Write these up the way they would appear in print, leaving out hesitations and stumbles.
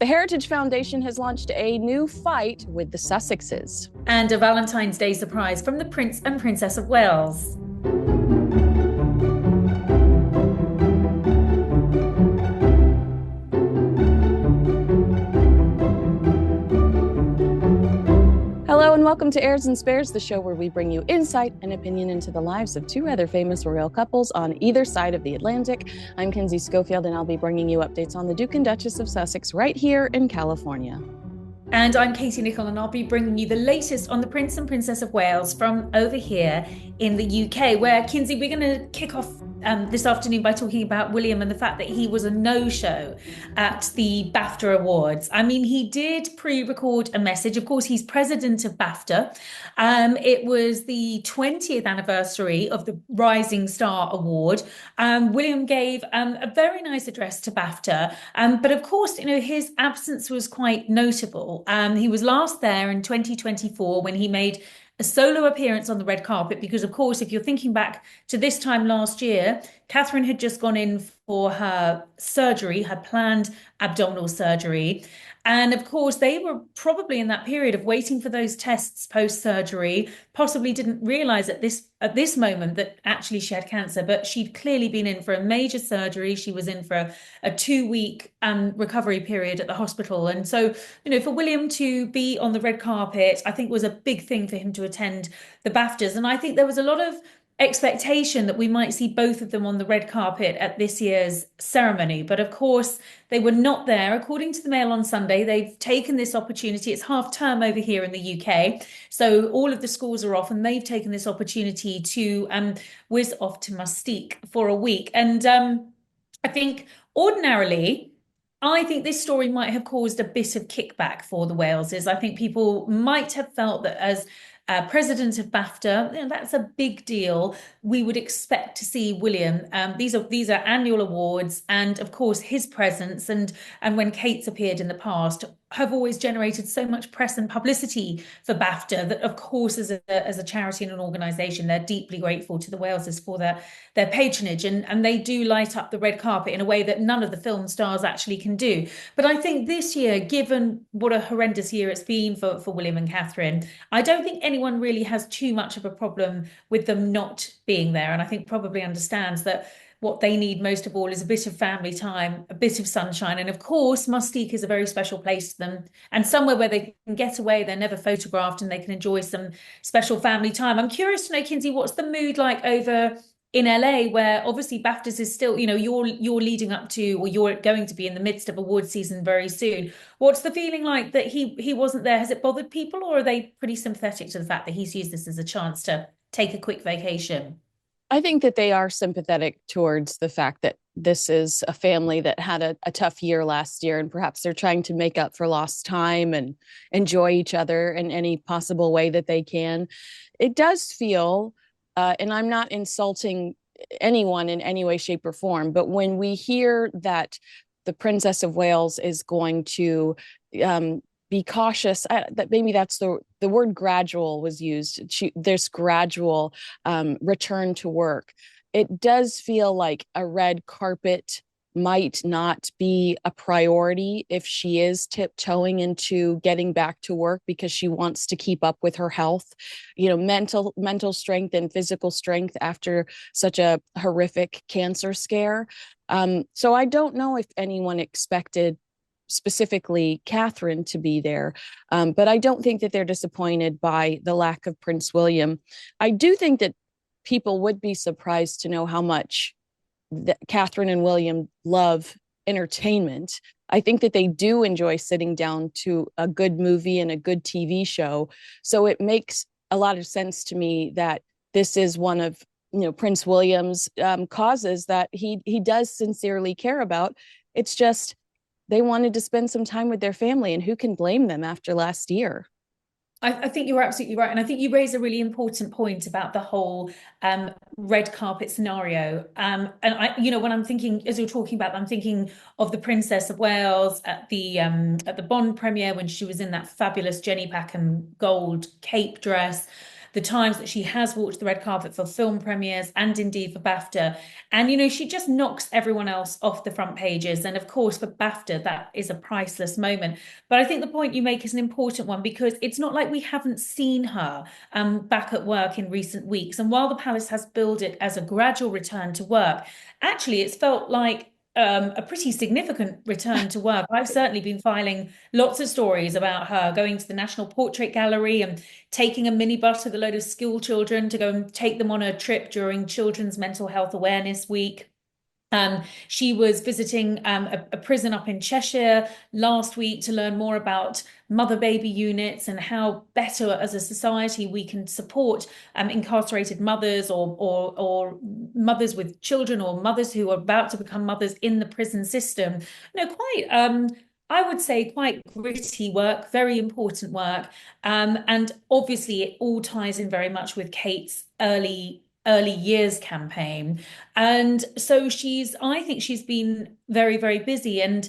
The Heritage Foundation has launched a new fight with the Sussexes. And a Valentine's Day surprise from the Prince and Princess of Wales. Hello and welcome to Heirs and Spares, the show where we bring you insight and opinion into the lives of two other famous royal couples on either side of the Atlantic. I'm Kinsey Schofield, and I'll be bringing you updates on the Duke and Duchess of Sussex right here in California. And I'm Nicholl, and I'll be bringing you the latest on the Prince and Princess of Wales from over here in the UK, where, Kinsey, we're going to kick off this afternoon by talking about William and the fact that he was a no-show at the BAFTA Awards. I mean, he did pre-record a message. Of course, he's president of BAFTA. It was the 20th anniversary of the Rising Star Award. William gave a very nice address to BAFTA. But of course, his absence was quite notable. He was last there in 2024 when he made a solo appearance on the red carpet, because of course, if you're thinking back to this time last year, Catherine had just gone in for her surgery, her planned abdominal surgery. And of course, they were probably in that period of waiting for those tests post-surgery, possibly didn't realize at this moment that actually she had cancer, but she'd clearly been in for a major surgery. She was in for a 2-week recovery period at the hospital. And so, for William to be on the red carpet, I think was a big thing for him to attend the BAFTAs. And I think there was a lot of expectation that we might see both of them on the red carpet at this year's ceremony. But of course, they were not there. According to the Mail on Sunday, they've taken this opportunity. It's half term over here in the UK. So all of the schools are off, and they've taken this opportunity to whiz off to Mustique for a week. And I think ordinarily, I think this story might have caused a bit of kickback for the Waleses. I think people might have felt that as president of BAFTA, that's a big deal. We would expect to see William. These are annual awards, and of course his presence and when Kate's appeared in the past have always generated so much press and publicity for BAFTA that, of course, as a charity and an organisation, they're deeply grateful to the Waleses for their patronage, and they do light up the red carpet in a way that none of the film stars actually can do. But I think this year, given what a horrendous year it's been for William and Catherine, I don't think anyone really has too much of a problem with them not being there, and I think probably understands that what they need most of all is a bit of family time, a bit of sunshine. And of course, Mustique is a very special place to them, and somewhere where they can get away, they're never photographed, and they can enjoy some special family time. I'm curious to know, Kinsey, what's the mood like over in LA, where obviously BAFTAs is still, you're leading up to, or you're going to be in the midst of award season very soon. What's the feeling like that he wasn't there? Has it bothered people, or are they pretty sympathetic to the fact that he's used this as a chance to take a quick vacation? I think that they are sympathetic towards the fact that this is a family that had a tough year last year, and perhaps they're trying to make up for lost time and enjoy each other in any possible way that they can. It does feel, and I'm not insulting anyone in any way, shape, or form, but when we hear that the Princess of Wales is going to be cautious, that maybe that's the word gradual was used. There's gradual return to work. It does feel like a red carpet might not be a priority if she is tiptoeing into getting back to work because she wants to keep up with her health, mental strength and physical strength after such a horrific cancer scare. So I don't know if anyone expected specifically Catherine to be there. But I don't think that they're disappointed by the lack of Prince William. I do think that people would be surprised to know how much Catherine and William love entertainment. I think that they do enjoy sitting down to a good movie and a good TV show. So it makes a lot of sense to me that this is one of Prince William's causes that he does sincerely care about. It's just they wanted to spend some time with their family, and who can blame them after last year? I think you're absolutely right. And I think you raise a really important point about the whole red carpet scenario. And when I'm thinking, as you're talking about, I'm thinking of the Princess of Wales at the Bond premiere when she was in that fabulous Jenny Packham gold cape dress. the times that she has walked the red carpet for film premieres and indeed for BAFTA. And, she just knocks everyone else off the front pages. And of course, for BAFTA, that is a priceless moment. But I think the point you make is an important one, because it's not like we haven't seen her back at work in recent weeks. And while the palace has billed it as a gradual return to work, actually, it's felt like a pretty significant return to work. I've certainly been filing lots of stories about her going to the National Portrait Gallery and taking a minibus with a load of school children to go and take them on a trip during Children's Mental Health Awareness Week. She was visiting a prison up in Cheshire last week to learn more about mother-baby units and how better as a society we can support incarcerated mothers or mothers with children or mothers who are about to become mothers in the prison system. Quite I would say quite gritty work, very important work. And obviously it all ties in very much with Kate's early years campaign. And so I think she's been very, very busy. And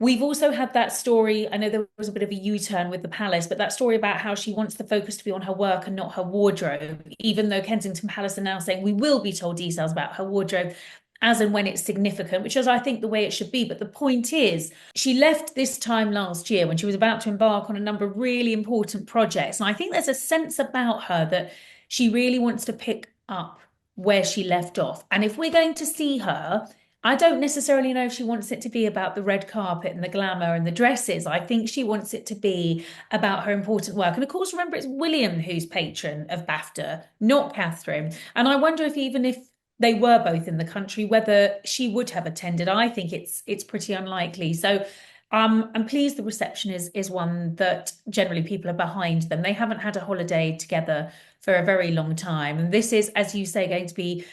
we've also had that story. I know there was a bit of a U-turn with the palace, but that story about how she wants the focus to be on her work and not her wardrobe, even though Kensington Palace are now saying we will be told details about her wardrobe as and when it's significant, which is, I think, the way it should be. But the point is, she left this time last year when she was about to embark on a number of really important projects. And I think there's a sense about her that she really wants to pick up where she left off. And if we're going to see her, I don't necessarily know if she wants it to be about the red carpet and the glamour and the dresses. I think she wants it to be about her important work. And of course, remember, it's William who's patron of BAFTA, not Catherine. And I wonder if they were both in the country, whether she would have attended. I think it's pretty unlikely. So I'm pleased the reception is one that generally people are behind them. They haven't had a holiday together for a very long time. And this is, as you say, going to be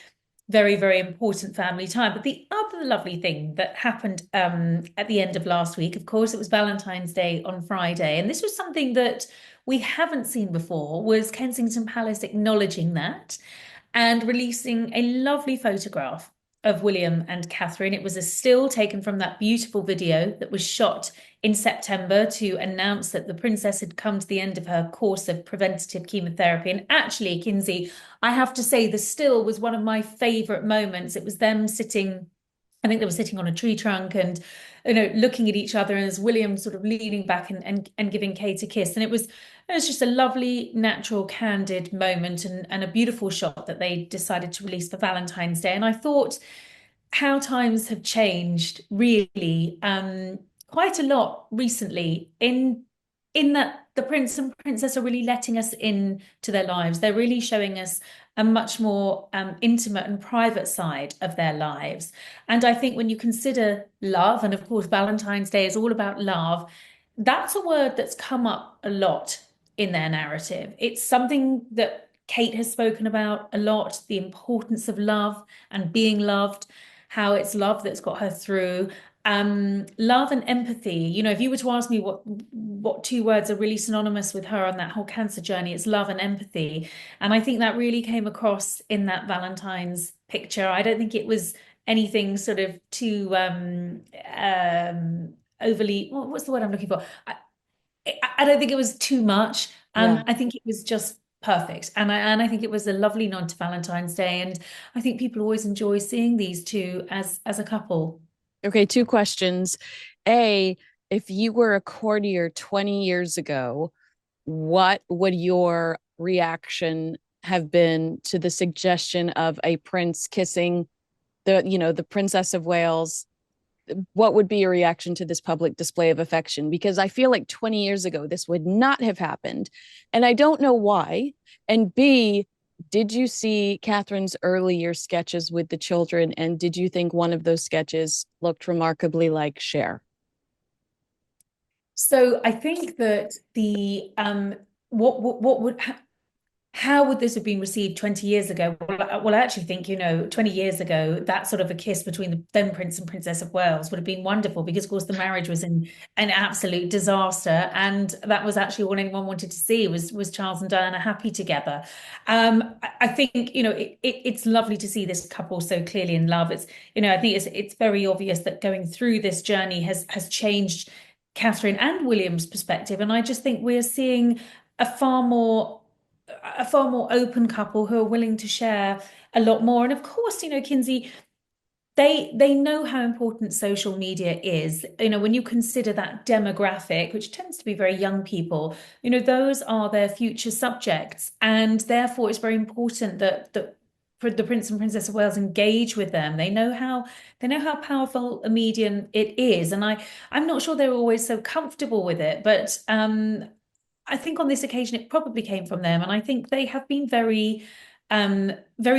very, very important family time. But the other lovely thing that happened at the end of last week, of course, it was Valentine's Day on Friday. And this was something that we haven't seen before, was Kensington Palace acknowledging that and releasing a lovely photograph of William and Catherine. It was a still taken from that beautiful video that was shot in September to announce that the princess had come to the end of her course of preventative chemotherapy. And actually, Kinsey, I have to say, the still was one of my favourite moments. It was them sitting, I think they were sitting on a tree trunk and, looking at each other, and as William sort of leaning back and giving Kate a kiss. And it was just a lovely, natural, candid moment and a beautiful shot that they decided to release for Valentine's Day. And I thought how times have changed really quite a lot recently in that the prince and princess are really letting us into their lives. They're really showing us a much more intimate and private side of their lives. And I think when you consider love, and of course Valentine's Day is all about love, that's a word that's come up a lot in their narrative. It's something that Kate has spoken about a lot, the importance of love and being loved, how it's love that's got her through. Love and empathy. If you were to ask me what two words are really synonymous with her on that whole cancer journey, it's love and empathy. And I think that really came across in that Valentine's picture. I don't think it was anything sort of too overly, what's the word I'm looking for? I don't think it was too much. Yeah. I think it was just perfect. And I think it was a lovely nod to Valentine's Day. And I think people always enjoy seeing these two as a couple. Okay, two questions. A, if you were a courtier 20 years ago, what would your reaction have been to the suggestion of a prince kissing the Princess of Wales? What would be your reaction to this public display of affection? Because I feel like 20 years ago, this would not have happened. And I don't know why. And B, did you see Catherine's earlier sketches with the children? And did you think one of those sketches looked remarkably like Cher? So I think that what would how would this have been received 20 years ago? Well, I actually think, 20 years ago, that sort of a kiss between the then Prince and Princess of Wales would have been wonderful, because, of course, the marriage was in an absolute disaster. And that was actually all anyone wanted to see was Charles and Diana happy together. I think, it's lovely to see this couple so clearly in love. I think it's very obvious that going through this journey has changed Catherine and William's perspective. And I just think we're seeing a far more a far more open couple who are willing to share a lot more. And of course, Kinsey, they know how important social media is. When you consider that demographic, which tends to be very young people, those are their future subjects, and therefore it's very important that the Prince and Princess of Wales engage with them. They know how powerful a medium it is, and I'm not sure they're always so comfortable with it, but I think on this occasion it probably came from them, and I think they have been very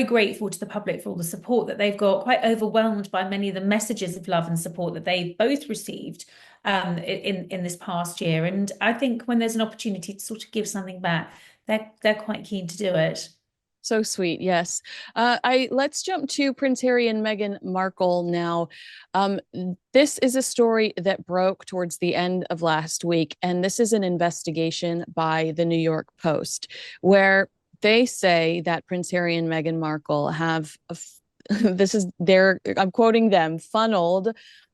grateful to the public for all the support that they've got, quite overwhelmed by many of the messages of love and support that they've both received in this past year. And I think when there's an opportunity to sort of give something back, they're quite keen to do it. So sweet, yes. I let's jump to Prince Harry and Meghan Markle now. This is a story that broke towards the end of last week, and this is an investigation by the New York Post, where they say that Prince Harry and Meghan Markle have this is their, I'm quoting them, funneled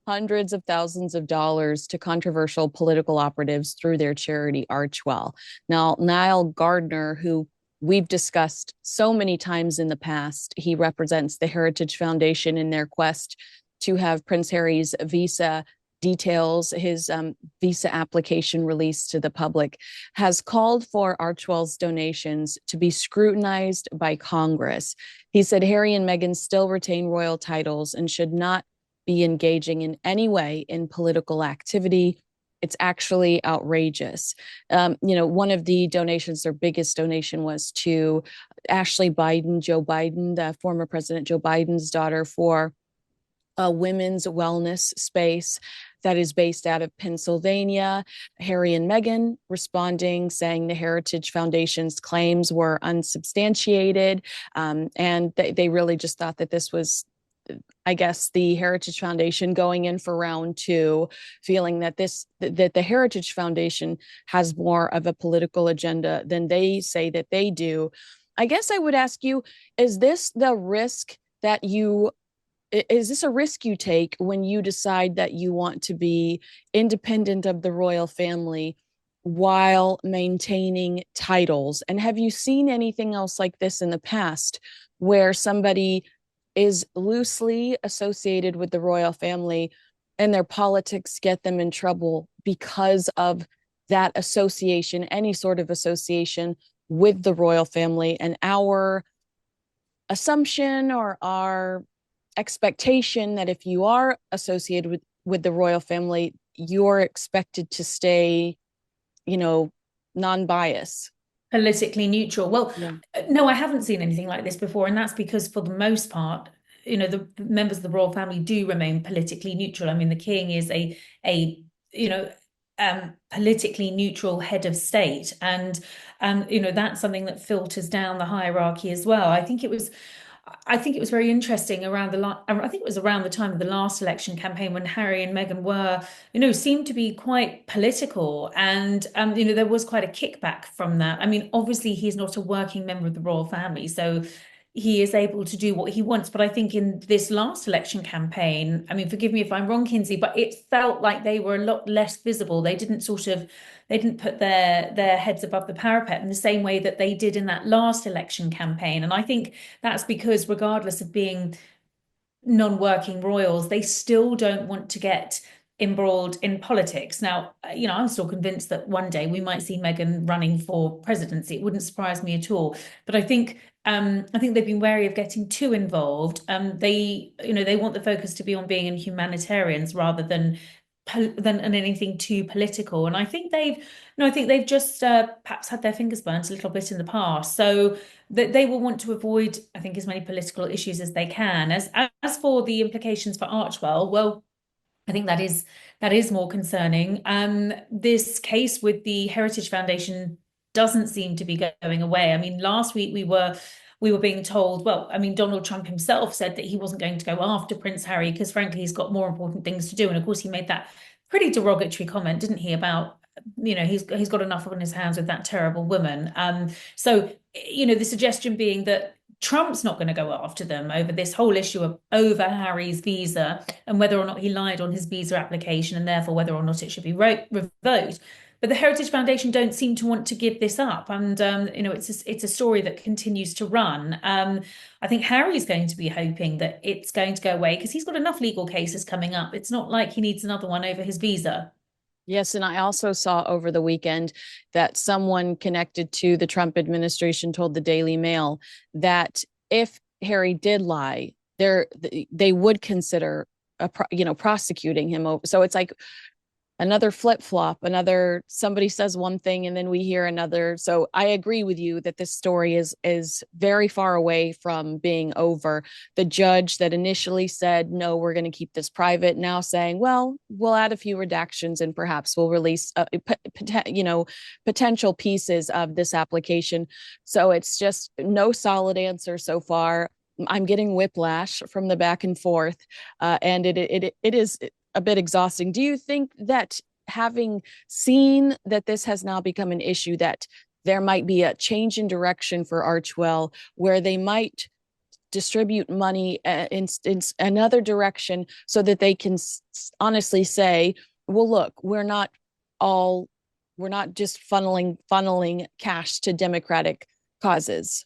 hundreds of thousands of dollars to controversial political operatives through their charity Archewell. Now, Niall Gardner, who we've discussed so many times in the past, he represents the Heritage Foundation in their quest to have Prince Harry's visa details, his visa application released to the public, has called for Archewell's donations to be scrutinized by Congress. He said Harry and Meghan still retain royal titles and should not be engaging in any way in political activity. It's actually outrageous. One of the donations, their biggest donation, was to Ashley Biden, Joe Biden, the former President Joe Biden's daughter, for a women's wellness space that is based out of Pennsylvania. Harry and Meghan responding, saying the Heritage Foundation's claims were unsubstantiated. And they really just thought that this was, I guess, the Heritage Foundation going in for round two, feeling that the Heritage Foundation has more of a political agenda than they say that they do. I guess I would ask you, is this the risk that you is this a risk you take when you decide that you want to be independent of the royal family while maintaining titles? And have you seen anything else like this in the past where somebody is loosely associated with the royal family and their politics get them in trouble because of that association, any sort of association with the royal family? And our assumption or our expectation that if you are associated with the royal family, you're expected to stay, non-biased. Politically neutral. Well, Yeah. no, I haven't seen anything like this before, and that's because for the most part, the members of the royal family do remain politically neutral. I mean, the king is a politically neutral head of state, and that's something that filters down the hierarchy as well. I think it was very interesting I think it was around the time of the last election campaign when Harry and Meghan were, seemed to be quite political, and there was quite a kickback from that. I mean, obviously he's not a working member of the royal family, so he is able to do what he wants. But I think in this last election campaign, I mean, forgive me if I'm wrong, Kinsey, but it felt like they were a lot less visible. They didn't put their heads above the parapet in the same way that they did in that last election campaign. And I think that's because regardless of being non-working royals, they still don't want to get embroiled in politics. Now, I'm still convinced that one day we might see Meghan running for presidency. It wouldn't surprise me at all. But I think they've been wary of getting too involved. They want the focus to be on being humanitarians rather than anything too political. And I think they've just perhaps had their fingers burnt a little bit in the past. So that they will want to avoid, I think, as many political issues as they can. As for the implications for Archewell, well, I think that is more concerning. This case with the Heritage Foundation doesn't seem to be going away. I mean, last week we were being told, well, I mean, Donald Trump himself said that he wasn't going to go after Prince Harry because, frankly, he's got more important things to do. And of course, he made that pretty derogatory comment, didn't he, about, he's got enough on his hands with that terrible woman. So, the suggestion being that Trump's not going to go after them over this whole issue of over Harry's visa and whether or not he lied on his visa application and therefore whether or not it should be revoked. But the Heritage Foundation don't seem to want to give this up, and it's a story that continues to run. I think Harry's going to be hoping that it's going to go away because he's got enough legal cases coming up. It's not like he needs another one over his visa. Yes, and I also saw over the weekend that someone connected to the Trump administration told the Daily Mail that if Harry did lie, they would consider prosecuting him over. So it's like another flip-flop, another somebody says one thing and then we hear another. So I agree with you that this story is very far away from being over. The judge that initially said no, we're going to keep this private, now saying, well, we'll add a few redactions and perhaps we'll release potential pieces of this application. So it's just no solid answer so far. I'm getting whiplash from the back and forth, and it is a bit exhausting. Do you think that, having seen that this has now become an issue, that there might be a change in direction for Archewell, where they might distribute money in another direction so that they can honestly say, well, look, we're not just funneling cash to Democratic causes?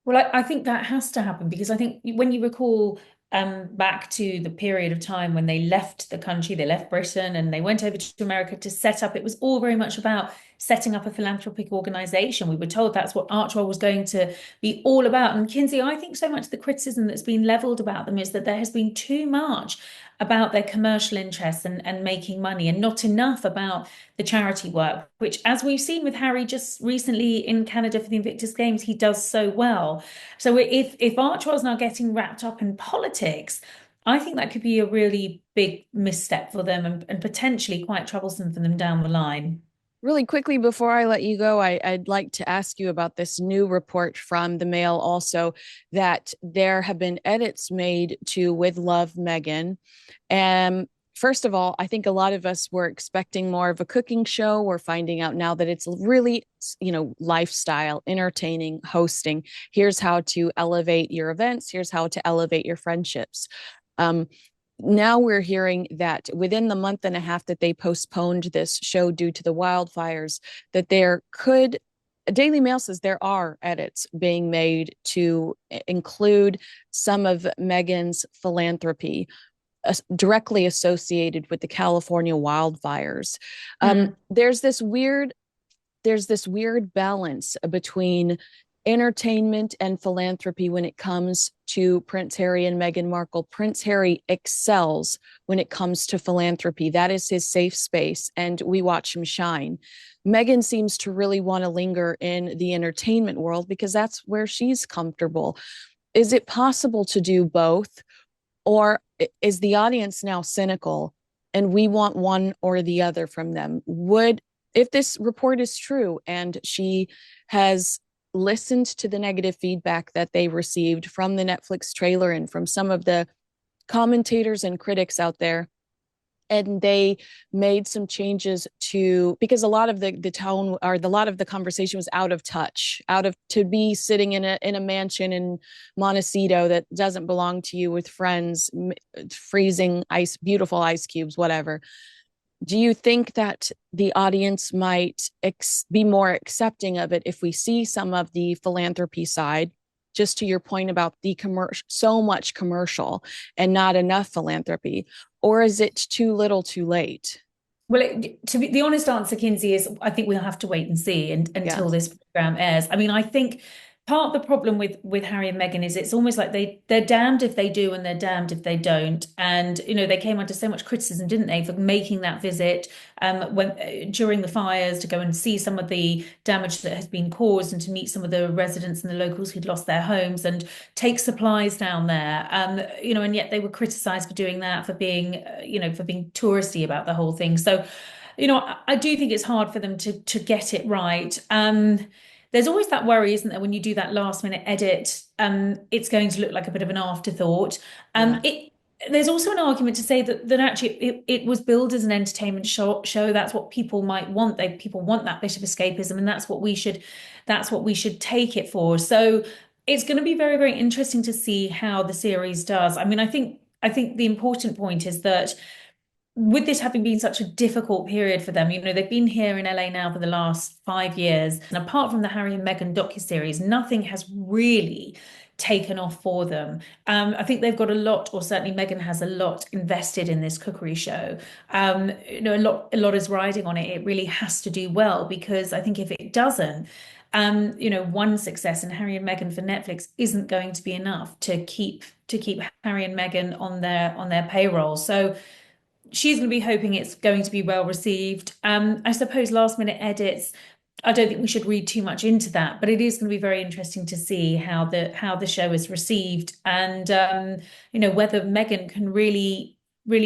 Well, I think that has to happen because I think when you recall back to the period of time when they left the country, they left Britain and they went over to America to set up, it was all very much about setting up a philanthropic organization. We were told that's what Archewell was going to be all about. And Kinsey, I think so much the criticism that's been leveled about them is that there has been too much about their commercial interests and making money and not enough about the charity work, which, as we've seen with Harry just recently in Canada for the Invictus Games, he does so well. So if Archewell's now getting wrapped up in politics, I think that could be a really big misstep for them and potentially quite troublesome for them down the line. Really quickly before I let you go, I'd like to ask you about this new report from the Mail also, that there have been edits made to With Love, Meghan. And first of all, I think a lot of us were expecting more of a cooking show. We're finding out now that it's really, lifestyle, entertaining, hosting. Here's how to elevate your events. Here's how to elevate your friendships. Now we're hearing that within the month and a half that they postponed this show due to the wildfires, that Daily Mail says there are edits being made to include some of Meghan's philanthropy directly associated with the California wildfires. There's this weird balance between entertainment and philanthropy when it comes to Prince Harry and Meghan Markle. Prince Harry excels when it comes to philanthropy. That is his safe space, and we watch him shine. Meghan seems to really want to linger in the entertainment world because that's where she's comfortable. Is it possible to do both, or is the audience now cynical and we want one or the other from them? If this report is true and she has listened to the negative feedback that they received from the Netflix trailer and from some of the commentators and critics out there, and they made some changes because a lot of the tone, or a lot of the conversation was out of touch, to be sitting in a mansion in Montecito that doesn't belong to you with friends, freezing ice, beautiful ice cubes, whatever. Do you think that the audience might be more accepting of it if we see some of the philanthropy side, just to your point about the so much commercial and not enough philanthropy? Or is it too little too late? Well, the honest answer, Kinsey, is I think we'll have to wait and see until this program airs. I mean, I think part of the problem with Harry and Meghan is it's almost like they're damned if they do and they're damned if they don't. And they came under so much criticism, didn't they, for making that visit during the fires to go and see some of the damage that has been caused and to meet some of the residents and the locals who'd lost their homes and take supplies down there. And yet they were criticised for doing that, for being touristy about the whole thing. So, I do think it's hard for them to get it right. There's always that worry, isn't there, when you do that last minute edit, it's going to look like a bit of an afterthought. There's also an argument to say that actually it was billed as an entertainment show. That's what people might want. People want that bit of escapism, and that's what we should take it for. So It's going to be very, very interesting to see how the series does. I mean, I think the important point is that with this having been such a difficult period for them, they've been here in LA now for the last 5 years, and apart from the Harry and Meghan docuseries, nothing has really taken off for them. I think they've got a lot, or certainly Meghan has a lot invested in this cookery show. A lot is riding on it. It really has to do well because I think if it doesn't, one success in Harry and Meghan for Netflix isn't going to be enough to keep Harry and Meghan on their payroll. So she's going to be hoping it's going to be well received. I suppose last minute edits, I don't think we should read too much into that, but it is going to be very interesting to see how the show is received and whether Meghan can really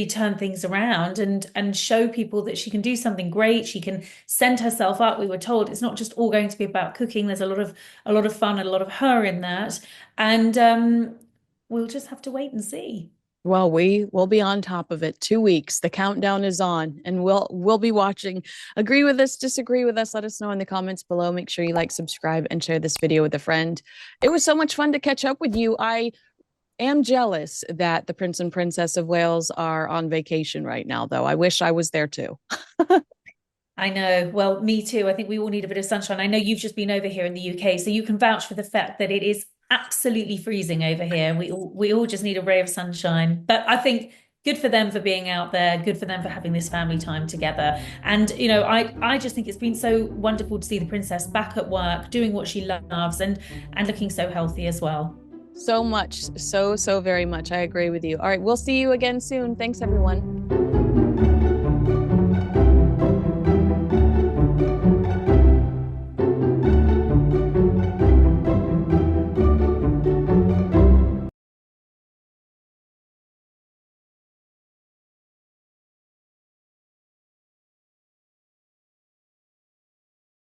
turn things around and show people that she can do something great. She can send herself up. We were told it's not just all going to be about cooking. There's a lot of fun and a lot of her in that. And we'll just have to wait and see. Well, we will be on top of it. 2 weeks. The countdown is on, and we'll be watching. Agree with us, disagree with us. Let us know in the comments below. Make sure you like, subscribe, and share this video with a friend. It was so much fun to catch up with you. I am jealous that the Prince and Princess of Wales are on vacation right now, though. I wish I was there too. I know. Well, me too. I think we all need a bit of sunshine. I know you've just been over here in the UK, so you can vouch for the fact that it is absolutely freezing over here. We all just need a ray of sunshine. But I think good for them for being out there, good for them for having this family time together. And I just think it's been so wonderful to see the princess back at work, doing what she loves and looking so healthy as well. So much, so very much. I agree with you. All right, we'll see you again soon. Thanks, everyone.